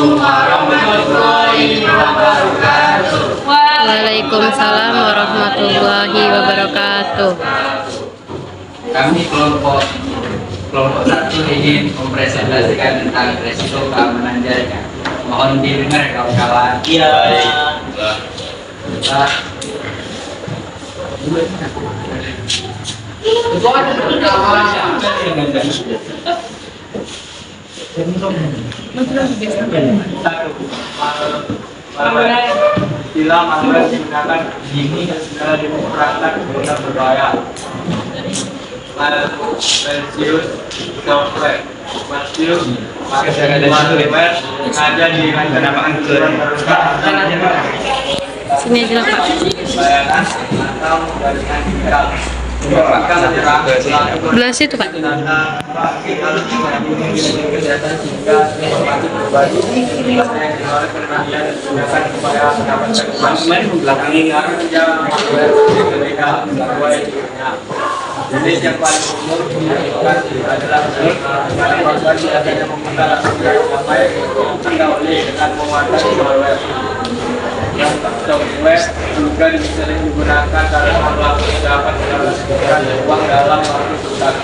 warahmatullahi wabarakatuh. Waalaikumsalam warahmatullahi wabarakatuh. Kami kelompok 1 ingin mempresentasikan tentang resiko keamanan jaringan. Mohon didengar kawan-kawan. Iya. Istilah malware digunakan ini segala diperangkat guna berbahaya. Malicious software, malicious malware ada di penamaan Sini aja lah, Pak. bayangan atau jaringan digital. Belah situ, Pak. Jenis yang paling umum adalah adanya menggunakan sampai mendahului dengan penguatan malware. Software juga sering digunakan karena pelaku dapat mendapatkan uang dalam waktu singkat.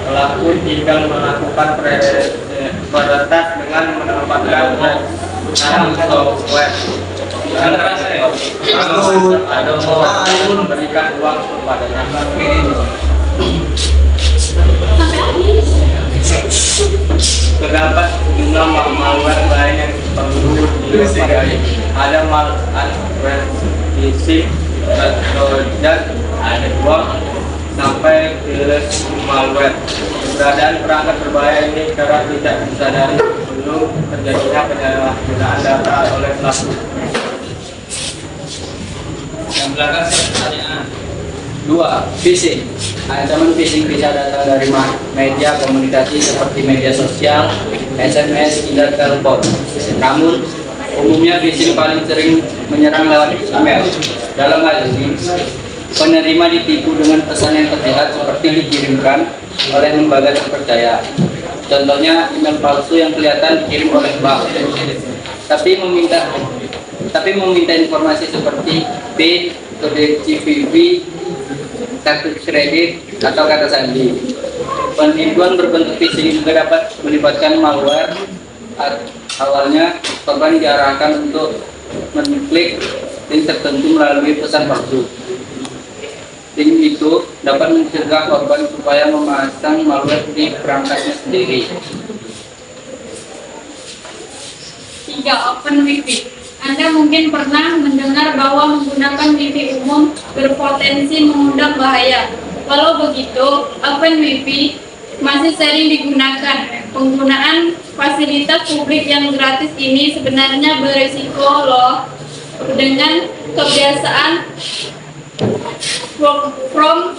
Pelaku tinggal melakukan peretas dengan menempatkan software. Ada memberikan uang kepadanya. Terdapat jumlah malware lain yang perlu diwaspadai. Ada malware phishing, trojan, ada bot, sampai virus malware. Keberadaan perangkat berbahaya ini karena tidak disadari sebelum terjadinya penyalahgunaan data oleh pelaku. Yang belakang pertanyaan 2. Phishing. Ancaman phishing bisa datang dari media komunikasi seperti media sosial, SMS, hingga telepon. Namun, umumnya phishing paling sering menyerang lewat email. Dalam hal ini, penerima ditipu dengan pesan yang terlihat seperti dikirimkan oleh lembaga terpercaya. Contohnya, email palsu yang kelihatan dikirim oleh bank, tapi meminta informasi seperti PIN, kode CVV, kartu kredit, atau kata sandi. Penipuan berbentuk phishing juga dapat melibatkan malware. Awalnya, korban diarahkan untuk mengklik link tertentu melalui pesan palsu. Link itu dapat mencegah korban supaya memasang malware di perangkatnya sendiri. 3. Open Wi-Fi. Anda mungkin pernah mendengar bahwa menggunakan Wi-Fi umum berpotensi mengundang bahaya. Walau begitu, Open Wi-Fi masih sering digunakan. Penggunaan fasilitas publik yang gratis ini sebenarnya beresiko loh. Dengan kebiasaan work from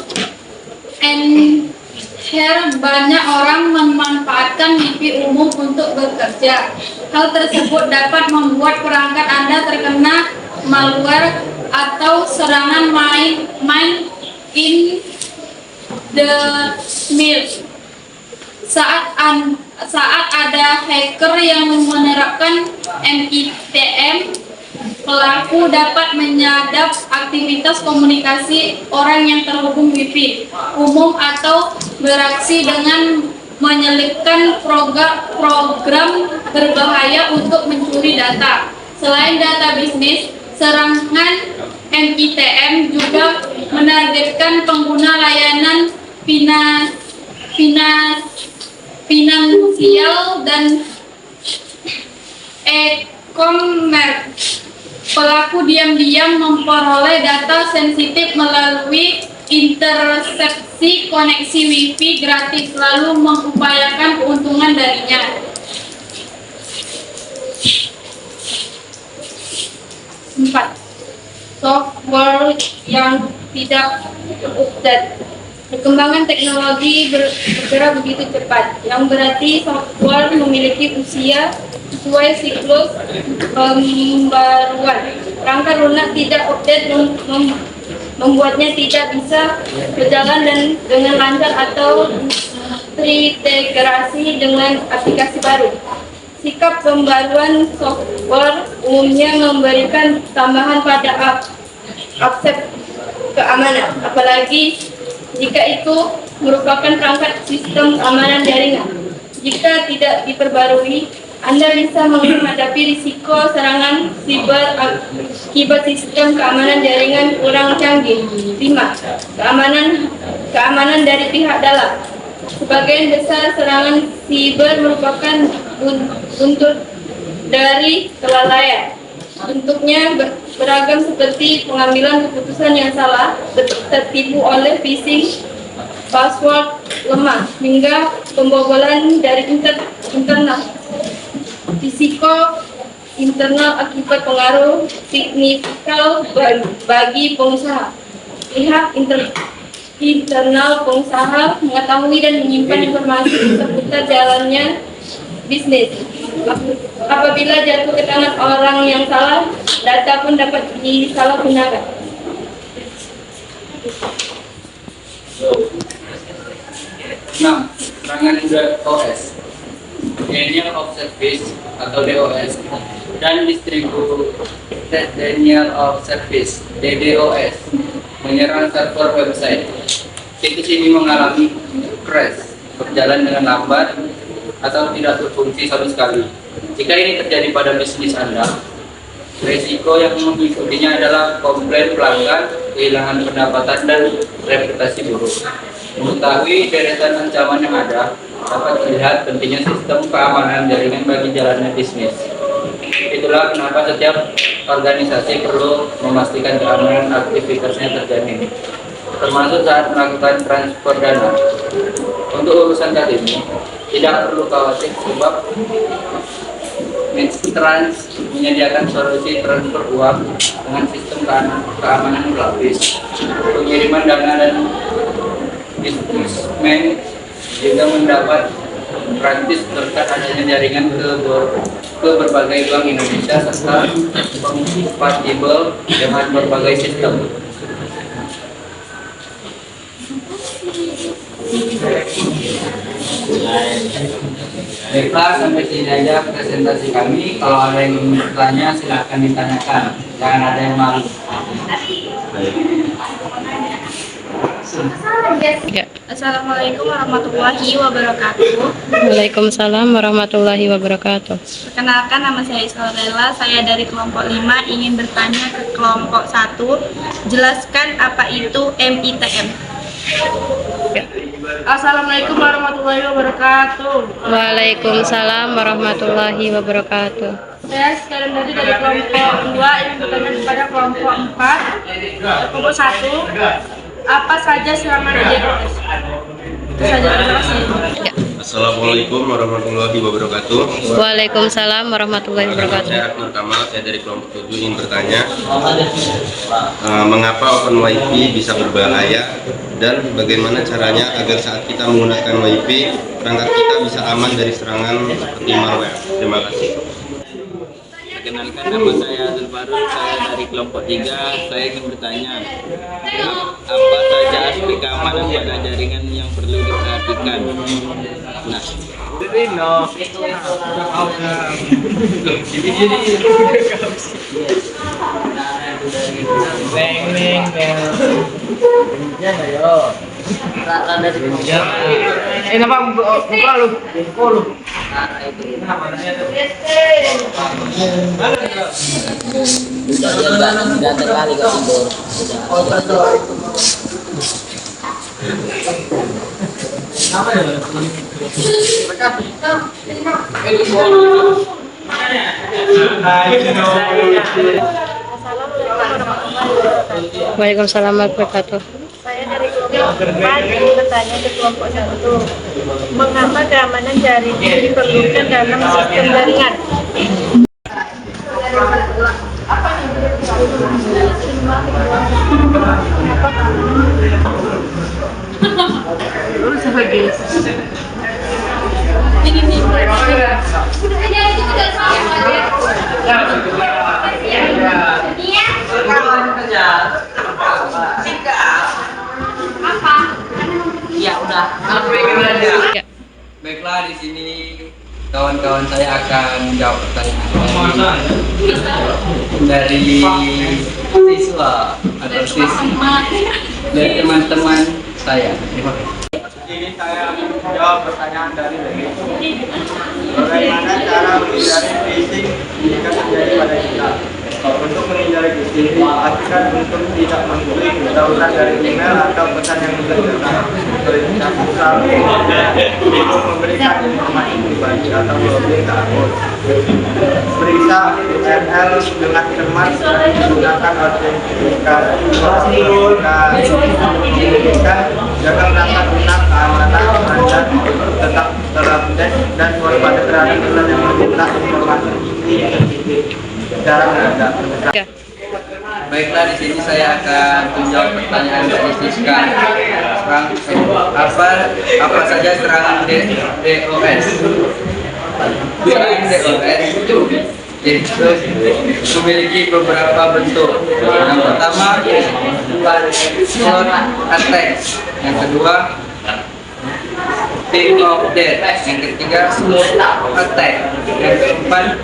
anywhere, banyak orang memanfaatkan Wi-Fi umum untuk bekerja. Hal tersebut dapat membuat perangkat Anda terkena malware atau serangan main in the middle. Saat ada hacker yang menerapkan MITM, pelaku dapat menyadap aktivitas komunikasi orang yang terhubung Wi-Fi umum atau beraksi dengan menyelipkan program berbahaya untuk mencuri data. Selain data bisnis, serangan MITM juga menargetkan pengguna layanan finansial dan e-commerce. Pelaku diam-diam memperoleh data sensitif melalui intersepsi koneksi Wi-Fi gratis, lalu mengupayakan keuntungan darinya. 4. Software yang tidak update. Perkembangan teknologi bergerak begitu cepat, yang berarti software memiliki usia sesuai siklus pembaruan. Perangkat lunak tidak update membuatnya tidak bisa berjalan dan dengan lancar atau terintegrasi dengan aplikasi baru. Sikap pembaruan software umumnya memberikan tambahan pada aspek keamanan, apalagi jika itu merupakan perangkat sistem keamanan jaringan. Jika tidak diperbarui, Anda bisa menghadapi risiko serangan siber akibat sistem keamanan jaringan kurang canggih. 5. Keamanan dari pihak dalam. Sebagian besar serangan siber merupakan buntut dari kelalaian. Bentuknya beragam seperti pengambilan keputusan yang salah, tertipu oleh phishing, password lemah, hingga pembobolan dari internal. Risiko internal akibat pengaruh signifikan bagi pengusaha. Pihak internal pengusaha mengetahui dan menyimpan informasi seputar jalannya bisnis. Apabila jatuh ke tangan orang yang salah, data pun dapat disalahgunakan. Serangan DOS, Denial of Service atau DOS, dan Distributed Denial of Service (DDoS), menyerang server website. Situs ini mengalami crash, berjalan dengan lambat, atau tidak berfungsi sama sekali. Jika ini terjadi pada bisnis Anda, risiko yang mengikutinya adalah komplain pelanggan, kehilangan pendapatan, dan reputasi buruk. Mengetahui deretan ancaman yang ada, dapat dilihat pentingnya sistem keamanan jaringan bagi jalannya bisnis. Itulah kenapa setiap organisasi perlu memastikan keamanan aktivitasnya terjamin, termasuk saat melakukan transfer dana. Untuk urusan kali ini, tidak perlu khawatir sebab Nextrans menyediakan solusi transfer uang dengan sistem keamanan berlapis, pengiriman dana, dan disbursement juga mendapat gratis berkat adanya jaringan ke berbagai bank Indonesia serta kompatibel dengan berbagai sistem. Baiklah, sampai sini aja presentasi kami. Kalau ada yang ingin bertanya, silahkan ditanyakan. Jangan ada yang malu. Ya. Assalamualaikum warahmatullahi wabarakatuh. Waalaikumsalam warahmatullahi wabarakatuh. Perkenalkan, nama saya Iskalrela. Saya dari kelompok 5 ingin bertanya ke kelompok 1. Jelaskan apa itu MITM. Ya. Assalamualaikum warahmatullahi wabarakatuh. Waalaikumsalam warahmatullahi wabarakatuh. Saya sekarang dari kelompok 2 yang bertanya kepada kelompok 4. Kelompok 1, apa saja serangan DDoS? Itu saja, terima kasih. Ya. Assalamualaikum warahmatullahi wabarakatuh. Waalaikumsalam warahmatullahi wabarakatuh. Saya Nur Kamal, saya dari kelompok 7 ingin bertanya mengapa Open WiFi bisa berbahaya dan bagaimana caranya agar saat kita menggunakan WiFi perangkat kita bisa aman dari serangan seperti malware. Terima kasih. Perkenalkan, nama saya Azul Farul, saya dari kelompok 3. Saya ingin bertanya, apa saja aspek keamanan pada jaringan yang perlu diperhatikan? Nah, Buka lu. Waalaikumsalam warahmatullahi wabarakatuh. Saya dari kelompok 4 ingin bertanya ke kelompok 1. Mengapa keamanan jaringan diperlukan dalam sistem jaringan? Ya udah. Ya. Baiklah, di sini kawan-kawan saya akan jawab pertanyaan dari siswa atau siswa dari teman-teman saya. Terima kasih. Ini saya menjawab pertanyaan dari Dewi. Bagaimana cara menghindari phishing jika terjadi pada kita? Untuk menghindari phishing, pastikan untuk tidak mengklik tautan dari email atau pesan yang mencurigakan. Verifikasi selalu untuk memberikan informasi pribadi atau login ke akun. Periksa URL dengan cermat dan gunakan autentikasi jaga perangkat lunak keamanan Anda tetap terupdate dan waspada terhadap pesan yang meminta informasi cara mendadak. Ya. Baiklah, di sini saya akan menjawab pertanyaan dari Siska. Apa saja serangan DOS? Serangan DOS itu memiliki beberapa bentuk. Yang pertama, slot attack. Yang kedua, ping of death. Yang ketiga, smooth attack. Yang keempat,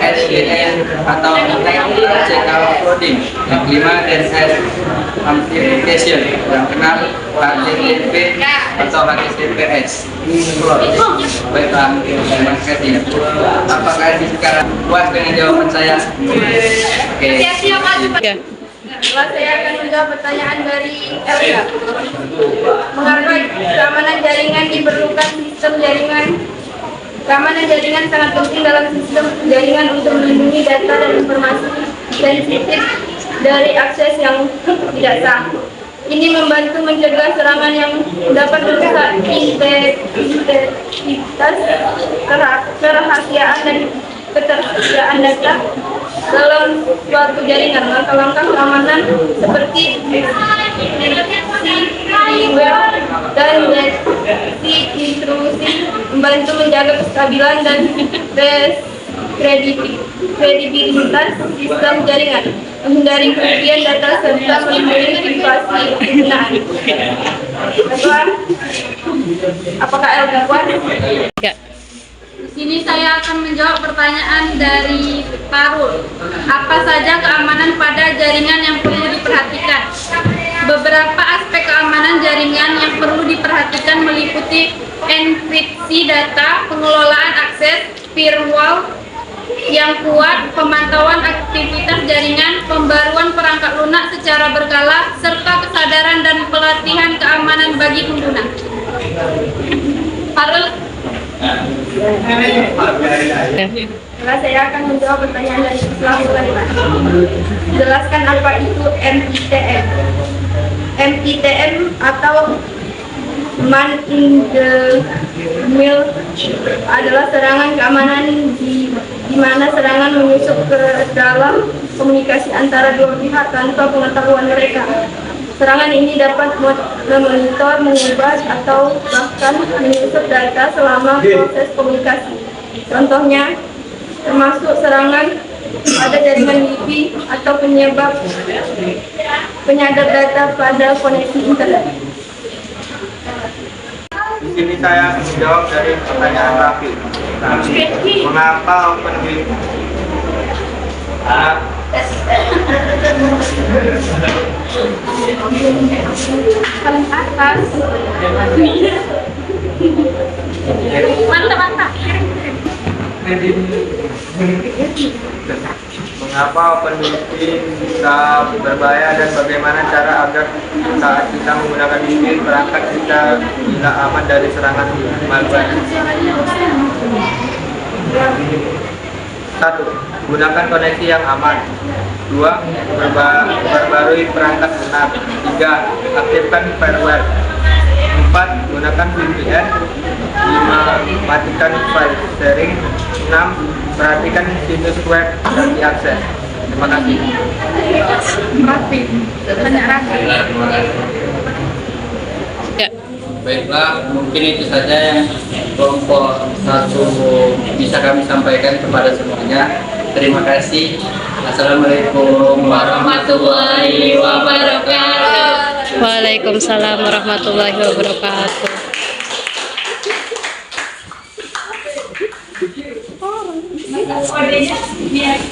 SDN atau check-out coding. Yang kelima, DNS amplification. Yang keenam, HTTP atau HTTPS. Baiklah, terima kasih. Apakah sekarang puas dengan jawaban saya? Oke. Ya. Setelah saya akan menjawab pertanyaan dari Elga. Mengapa keamanan jaringan diperlukan sistem jaringan? Keamanan jaringan sangat penting dalam sistem jaringan untuk melindungi data dan informasi sensitif dari akses yang tidak sah. Ini membantu mencegah serangan yang dapat merusak integritas, kerahasiaan dan ketersediaan data dalam suatu jaringan. Langkah-langkah keamanan seperti freeware dan deteksi intrusi membantu menjaga kestabilan dan kredibilitas sistem jaringan, menghindari kerugian data serta melindungi privasi penggunaan. Apakah Elga kuat? Ya. Di sini saya akan menjawab pertanyaan dari Parul. Apa saja keamanan pada jaringan yang perlu diperhatikan? Beberapa aspek keamanan jaringan yang perlu diperhatikan meliputi enkripsi data, pengelolaan akses, firewall yang kuat, pemantauan aktivitas jaringan, pembaruan perangkat lunak secara berkala, serta kesadaran dan pelatihan keamanan bagi pengguna. Parul. Setelah saya akan menjawab pertanyaan dari Islam Sulaiman. Jelaskan apa itu MITM. MITM atau Man in the Middle adalah serangan keamanan di mana serangan menyusup ke dalam komunikasi antara dua pihak tanpa pengetahuan mereka. Serangan ini dapat memonitor, mengubah, atau bahkan menyusup data selama proses komunikasi. Contohnya, termasuk serangan pada jaringan Wi-Fi atau penyadap data pada koneksi internet. Di sini saya menjawab dari pertanyaan Raffi. Mengapa OpenWifi? Paling atas. Mantap. Mengapa OpenWifi bisa berbahaya dan bagaimana cara agar saat kita menggunakan Wi-Fi perangkat kita tidak aman dari serangan malware? 1. Gunakan koneksi yang aman. 2. Perbarui perangkat lunak. 3. Aktifkan firewall. 4. Gunakan VPN. 5. Matikan file sharing. 6. Perhatikan situs web yang diakses. Terima kasih. Ya. Baiklah, mungkin itu saja yang kelompok 1 bisa kami sampaikan kepada semuanya. Terima kasih. Assalamualaikum warahmatullahi wabarakatuh. Waalaikumsalam warahmatullahi wabarakatuh. kodenya biar